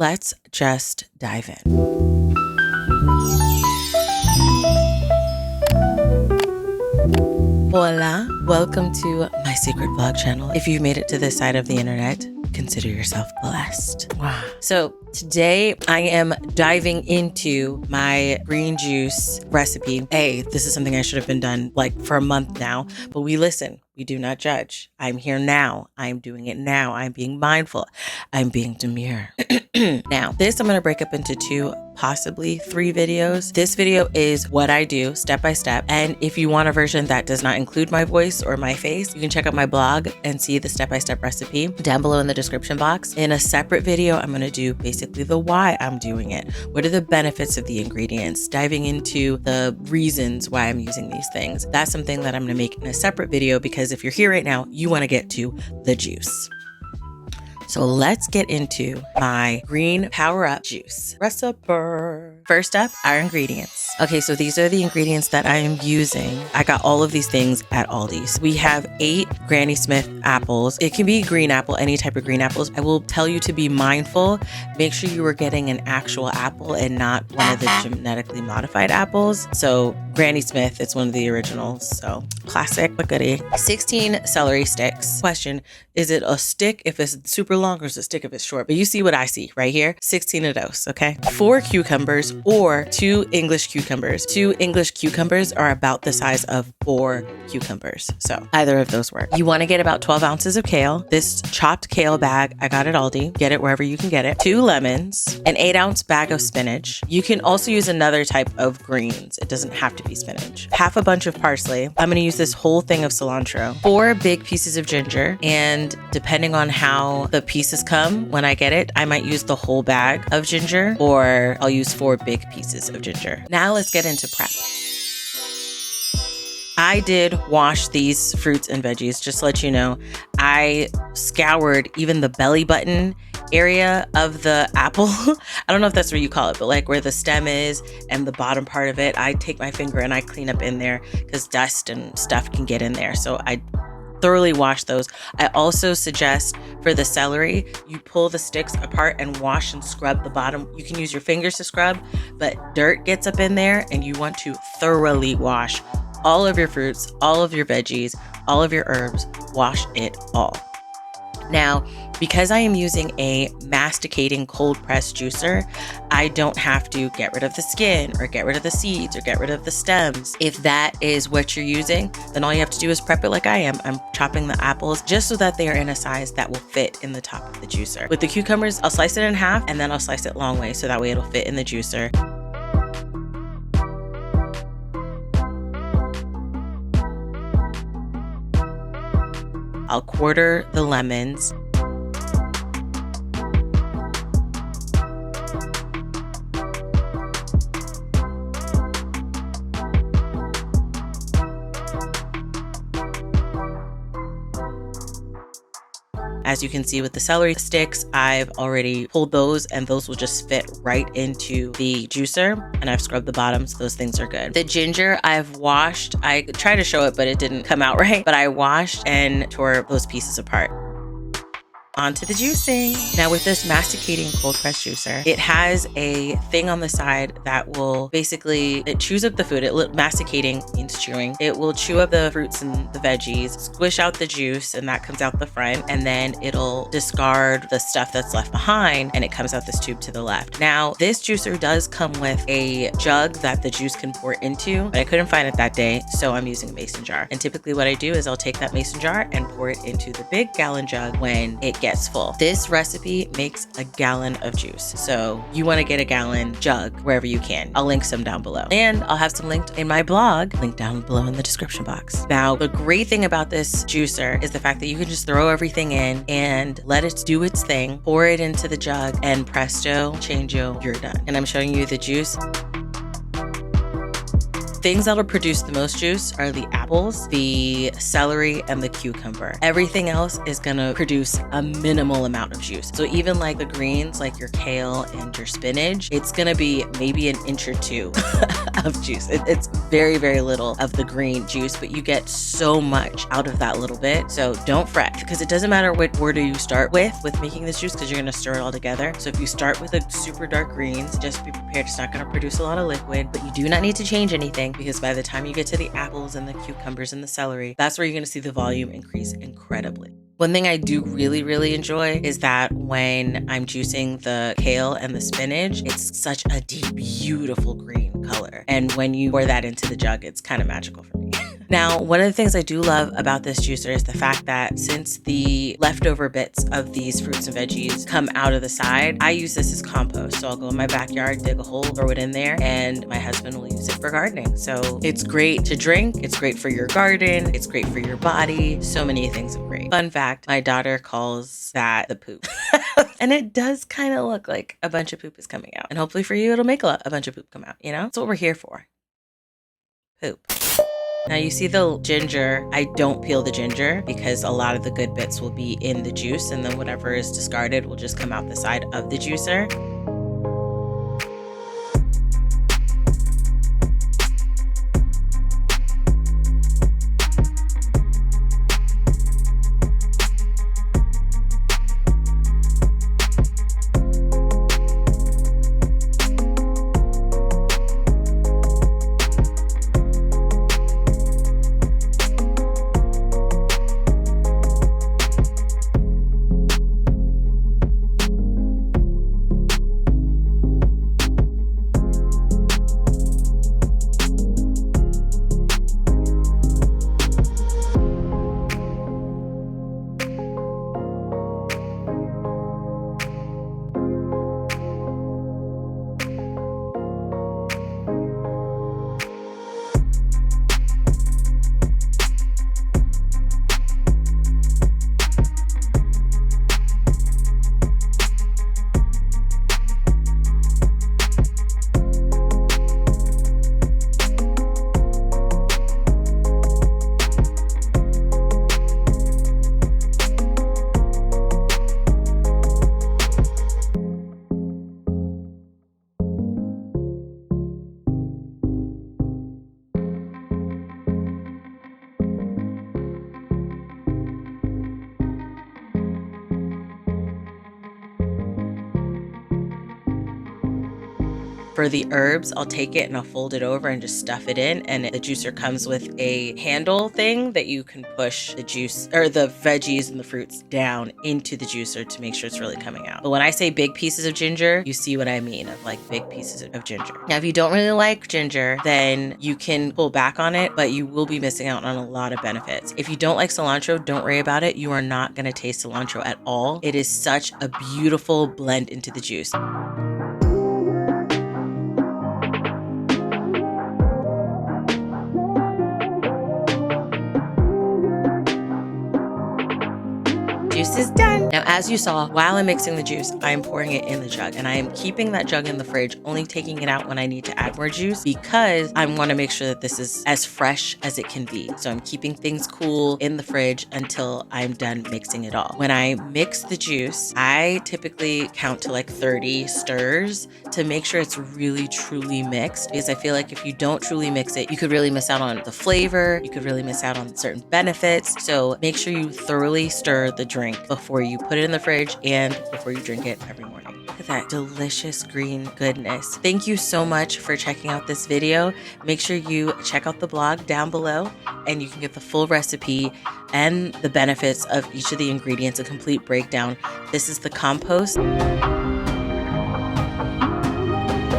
let's just dive in. Hola, welcome to my secret vlog channel. If you've made it to this side of the internet, consider yourself blessed. Wow. So today I am diving into my green juice recipe. Hey, this is something I should have been done like for a month now, but we listen. We do not judge. I'm here now. I'm doing it now. I'm being mindful. I'm being demure. Now, this I'm going to break up into 2, possibly 3 videos. This video is what I do step by step. And if you want a version that does not include my voice or my face, you can check out my blog and see the step-by-step recipe down below in the description box. In a separate video, I'm going to do basically the why I'm doing it. What are the benefits of the ingredients? Diving into the reasons why I'm using these things. That's something that I'm going to make in a separate video because if you're here right now, you want to get to the juice. So let's get into my green power up juice recipe. First up, our ingredients. Okay, so these are the ingredients that I am using. I got all of these things at Aldi's. We have 8 Granny Smith apples. It can be green apple, any type of green apples. I will tell you to be mindful. Make sure you are getting an actual apple and not one of the genetically modified apples. So Granny Smith, it's one of the originals. So classic but goodie. 16 celery sticks. Question, is it a stick if it's super long or is it a stick if it's short? But you see what I see right here. 16 of those, okay? 4 cucumbers or 2 English cucumbers. 2 English cucumbers are about the size of 4 cucumbers. So either of those work. You want to get about 12 ounces of kale. This chopped kale bag, I got at Aldi. Get it wherever you can get it. 2 lemons, an 8-ounce bag of spinach. You can also use another type of greens. It doesn't have to be spinach. Half a bunch of parsley. I'm going to use this whole thing of cilantro. 4 big pieces of ginger. And depending on how the pieces come when I get it, I might use the whole bag of ginger or I'll use 4 big pieces of ginger. Now let's get into prep. I did wash these fruits and veggies, just to let you know. I scoured even the belly button area of the apple. I don't know if that's what you call it, but like where the stem is and the bottom part of it, I take my finger and I clean up in there because dust and stuff can get in there. So I thoroughly wash those. I also suggest for the celery, you pull the sticks apart and wash and scrub the bottom. You can use your fingers to scrub, but dirt gets up in there and you want to thoroughly wash all of your fruits, all of your veggies, all of your herbs. Wash it all. Now, because I am using a masticating cold press juicer, I don't have to get rid of the skin or get rid of the seeds or get rid of the stems. If that is what you're using, then all you have to do is prep it like I am. I'm chopping the apples just so that they are in a size that will fit in the top of the juicer. With the cucumbers, I'll slice it in half and then I'll slice it long way so that way it'll fit in the juicer. I'll quarter the lemons. As you can see with the celery sticks, I've already pulled those and those will just fit right into the juicer and I've scrubbed the bottoms. Those things are good. The ginger I've washed. I tried to show it, but it didn't come out right. But I washed and tore those pieces apart. Onto the juicing. Now with this masticating cold press juicer, it has a thing on the side that will basically, it chews up the food. Masticating means chewing. It will chew up the fruits and the veggies, squish out the juice, and that comes out the front. And then it'll discard the stuff that's left behind and it comes out this tube to the left. Now this juicer does come with a jug that the juice can pour into, but I couldn't find it that day. So I'm using a mason jar. And typically what I do is I'll take that mason jar and pour it into the big gallon jug when it gets full. This recipe makes a gallon of juice. So you want to get a gallon jug wherever you can. I'll link some down below. And I'll have some linked in my blog, linked down below in the description box. Now, the great thing about this juicer is the fact that you can just throw everything in and let it do its thing, pour it into the jug, and presto, changeo, you're done. And I'm showing you the juice. Things that'll produce the most juice are the apples, the celery, and the cucumber. Everything else is gonna produce a minimal amount of juice. So even like the greens, like your kale and your spinach, it's gonna be maybe an inch or 2 of juice. It's very, very little of the green juice, but you get so much out of that little bit. So don't fret, because it doesn't matter what order you start with making this juice, because you're going to stir it all together. So if you start with a super dark greens, just be prepared. It's not going to produce a lot of liquid, but you do not need to change anything, because by the time you get to the apples and the cucumbers and the celery, that's where you're going to see the volume increase incredibly. One thing I do really, really enjoy is that when I'm juicing the kale and the spinach, it's such a deep, beautiful green color. And when you pour that into the jug, it's kind of magical for me. Now, one of the things I do love about this juicer is the fact that since the leftover bits of these fruits and veggies come out of the side, I use this as compost. So I'll go in my backyard, dig a hole, throw it in there, and my husband will use it for gardening. So it's great to drink. It's great for your garden. It's great for your body. So many things are great. Fun fact, my daughter calls that the poop. And it does kind of look like a bunch of poop is coming out. And hopefully for you, it'll make a bunch of poop come out. You know, that's what we're here for. Poop. Now you see the ginger. I don't peel the ginger because a lot of the good bits will be in the juice, and then whatever is discarded will just come out the side of the juicer. For the herbs, I'll take it and I'll fold it over and just stuff it in. And the juicer comes with a handle thing that you can push the juice or the veggies and the fruits down into the juicer to make sure it's really coming out. But when I say big pieces of ginger, you see what I mean, of like big pieces of ginger. Now, if you don't really like ginger, then you can pull back on it, but you will be missing out on a lot of benefits. If you don't like cilantro, don't worry about it. You are not going to taste cilantro at all. It is such a beautiful blend into the juice. Juice is done. Now, as you saw, while I'm mixing the juice, I'm pouring it in the jug, and I am keeping that jug in the fridge, only taking it out when I need to add more juice, because I want to make sure that this is as fresh as it can be. So I'm keeping things cool in the fridge until I'm done mixing it all. When I mix the juice, I typically count to like 30 stirs to make sure it's really truly mixed, because I feel like if you don't truly mix it, you could really miss out on the flavor. You could really miss out on certain benefits. So make sure you thoroughly stir the drink before you put it in the fridge and before you drink it every morning. Look at that delicious green goodness. Thank you so much for checking out this video. Make sure you check out the blog down below, and you can get the full recipe and the benefits of each of the ingredients, a complete breakdown. This is the compost.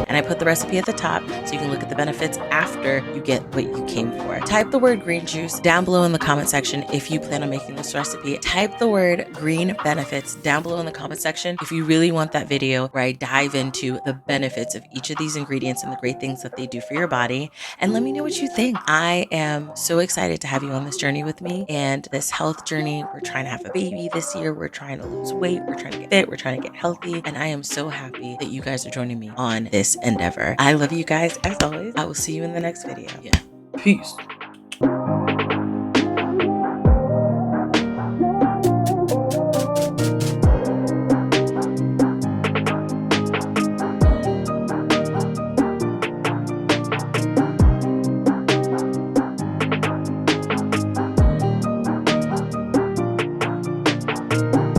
And I put the recipe at the top so you can look at the benefits after you get what you came for. Type the word green juice down below in the comment section if you plan on making this recipe. Type the word green benefits down below in the comment section if you really want that video where I dive into the benefits of each of these ingredients and the great things that they do for your body. And let me know what you think. I am so excited to have you on this journey with me and this health journey. We're trying to have a baby this year. We're trying to lose weight. We're trying to get fit. We're trying to get healthy. And I am so happy that you guys are joining me on this endeavor. I love you guys as always. I will see you in the next video. Yeah. Peace.